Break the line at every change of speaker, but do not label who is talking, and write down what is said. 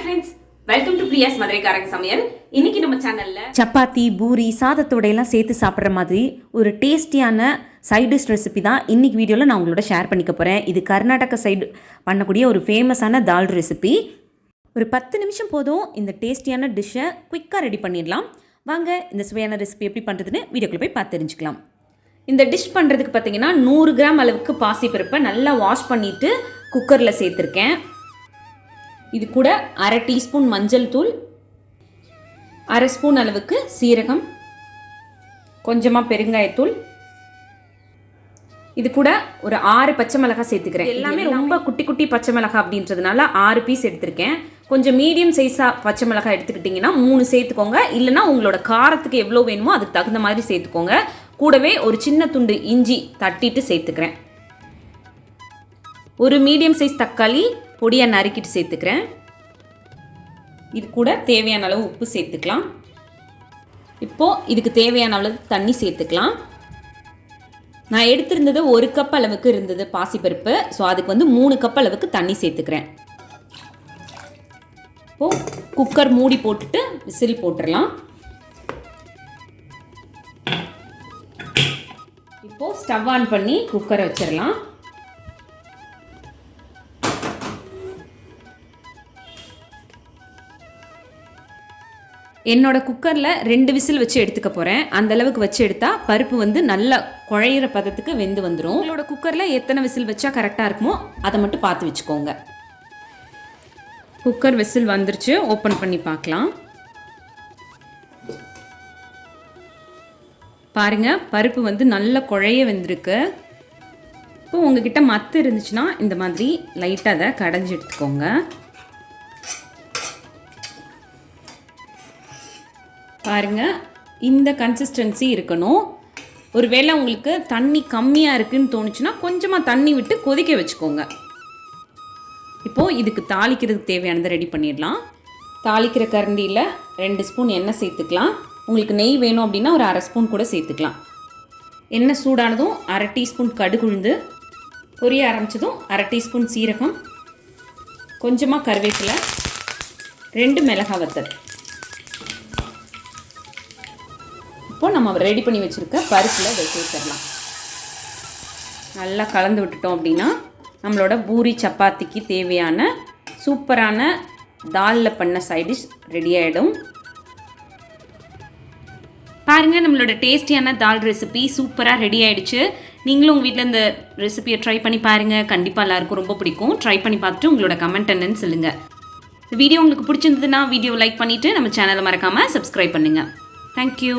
Friends, welcome to பிரியாஸ் மதுரைக்காரங்க சமையல். இன்னைக்கு நம்ம சேனல்ல
சப்பாத்தி பூரி சாதத்தோட எல்லாம் சேர்த்து சாப்பிட்ற மாதிரி ஒரு டேஸ்டியான சைட் டிஷ் ரெசிபி தான் இன்னைக்கு வீடியோவில் நான் உங்களோட ஷேர் பண்ணிக்க போகிறேன். இது கர்நாடகா சைடு பண்ணக்கூடிய ஒரு ஃபேமஸான தால் ரெசிபி. ஒரு 10 நிமிஷம் போதும் இந்த டேஸ்டியான டிஷ்ஷை குயிக்காக ரெடி பண்ணிடலாம். வாங்க இந்த சுவையான ரெசிபி எப்படி பண்ணுறதுன்னு வீடியோக்குள்ளே போய் பார்த்து தெரிஞ்சுக்கலாம். இந்த டிஷ் பண்ணுறதுக்கு பார்த்தீங்கன்னா 100 கிராம் அளவுக்கு பாசிப்பருப்பை நல்லா வாஷ் பண்ணிவிட்டு குக்கரில் சேர்த்துருக்கேன். இது கூட அரை டீஸ்பூன் மஞ்சள் தூள், அரை ஸ்பூன் அளவுக்கு சீரகம், கொஞ்சமாக பெருங்காயத்தூள், இது கூட ஒரு 6 பச்சை மிளகாய் சேர்த்துக்கிறேன். எல்லாமே ரொம்ப குட்டி குட்டி பச்சை மிளகாய் அப்படின்றதுனால 6 பீஸ் எடுத்திருக்கேன். கொஞ்சம் மீடியம் சைஸாக பச்சை மிளகாய் எடுத்துக்கிட்டிங்கன்னா 3 சேர்த்துக்கோங்க. இல்லைனா உங்களோட காரத்துக்கு எவ்வளோ வேணுமோ அதுக்கு தகுந்த மாதிரி சேர்த்துக்கோங்க. கூடவே ஒரு சின்ன துண்டு இஞ்சி தட்டிட்டு சேர்த்துக்கிறேன். ஒரு மீடியம் சைஸ் தக்காளி பொடியாக நறுக்கிட்டு சேர்த்துக்கிறேன். இது கூட தேவையான அளவு உப்பு சேர்த்துக்கலாம். இப்போது இதுக்கு தேவையான அளவு தண்ணி சேர்த்துக்கலாம். நான் எடுத்திருந்தது 1 கப் அளவுக்கு இருந்தது பாசிப்பருப்பு. ஸோ அதுக்கு 3 கப் அளவுக்கு தண்ணி சேர்த்துக்கிறேன். இப்போது குக்கர் மூடி போட்டுட்டு விசில் போட்டுடலாம். இப்போது ஸ்டவ் ஆன் பண்ணி குக்கரை வச்சிடலாம். என்னோட குக்கரில் 2 விசில் வச்சு எடுத்துக்க போகிறேன். அந்தளவுக்கு வச்சு எடுத்தால் பருப்பு நல்லா குழையிற பதத்துக்கு வெந்து வந்துடும். உங்களோட குக்கரில் எத்தனை விசில் வச்சா கரெக்டாக இருக்குமோ அதை மட்டும் பார்த்து வச்சுக்கோங்க. குக்கர் விசில் வந்துருச்சு. ஓப்பன் பண்ணி பார்க்கலாம். பாருங்கள், பருப்பு நல்லா குழைய வெந்திருக்கு. இப்போ உங்ககிட்ட மத்து இருந்துச்சுன்னா இந்த மாதிரி லைட்டாக அதை கடைஞ்சி எடுத்துக்கோங்க. பாருங்கள், இந்த கன்சிஸ்டன்சி இருக்கணும். ஒருவேளை உங்களுக்கு தண்ணி கம்மியாக இருக்குதுன்னு தோணுச்சுன்னா கொஞ்சமாக தண்ணி விட்டு கொதிக்க வச்சுக்கோங்க. இப்போது இதுக்கு தாளிக்கிறதுக்கு தேவையானதை ரெடி பண்ணிடலாம். தாளிக்கிற கரண்டியில் 2 ஸ்பூன் எண்ணெய் சேர்த்துக்கலாம். உங்களுக்கு நெய் வேணும் அப்படின்னா ஒரு அரை ஸ்பூன் கூட சேர்த்துக்கலாம். எண்ணெய் சூடானதும் அரை டீஸ்பூன் கடுகு உளுந்து, பொரிய ஆரம்பித்ததும் அரை டீஸ்பூன் சீரகம், கொஞ்சமாக கருவேப்பிலை, 2 மிளகாய் வத்தல். இப்போது நம்ம ரெடி பண்ணி வச்சுருக்க பருப்பில் இதை சேர்த்துடலாம். நல்லா கலந்து விட்டுட்டோம் அப்படின்னா நம்மளோட பூரி சப்பாத்திக்கு தேவையான சூப்பரான தாலில் பண்ண சைட் டிஷ் ரெடி ஆகிடும். பாருங்கள், நம்மளோட டேஸ்டியான தால் ரெசிபி சூப்பராக ரெடி ஆகிடுச்சு. நீங்களும் உங்கள் வீட்டில் இந்த ரெசிபியை ட்ரை பண்ணி பாருங்கள். கண்டிப்பாக எல்லாருக்கும் ரொம்ப பிடிக்கும். ட்ரை பண்ணி பார்த்துட்டு உங்களோட கமெண்ட் என்னன்னு சொல்லுங்கள். இந்த வீடியோ உங்களுக்கு பிடிச்சிருந்ததுன்னா வீடியோ லைக் பண்ணிவிட்டு நம்ம சேனலை மறக்காமல் சப்ஸ்கிரைப் பண்ணுங்கள். தேங்க்யூ.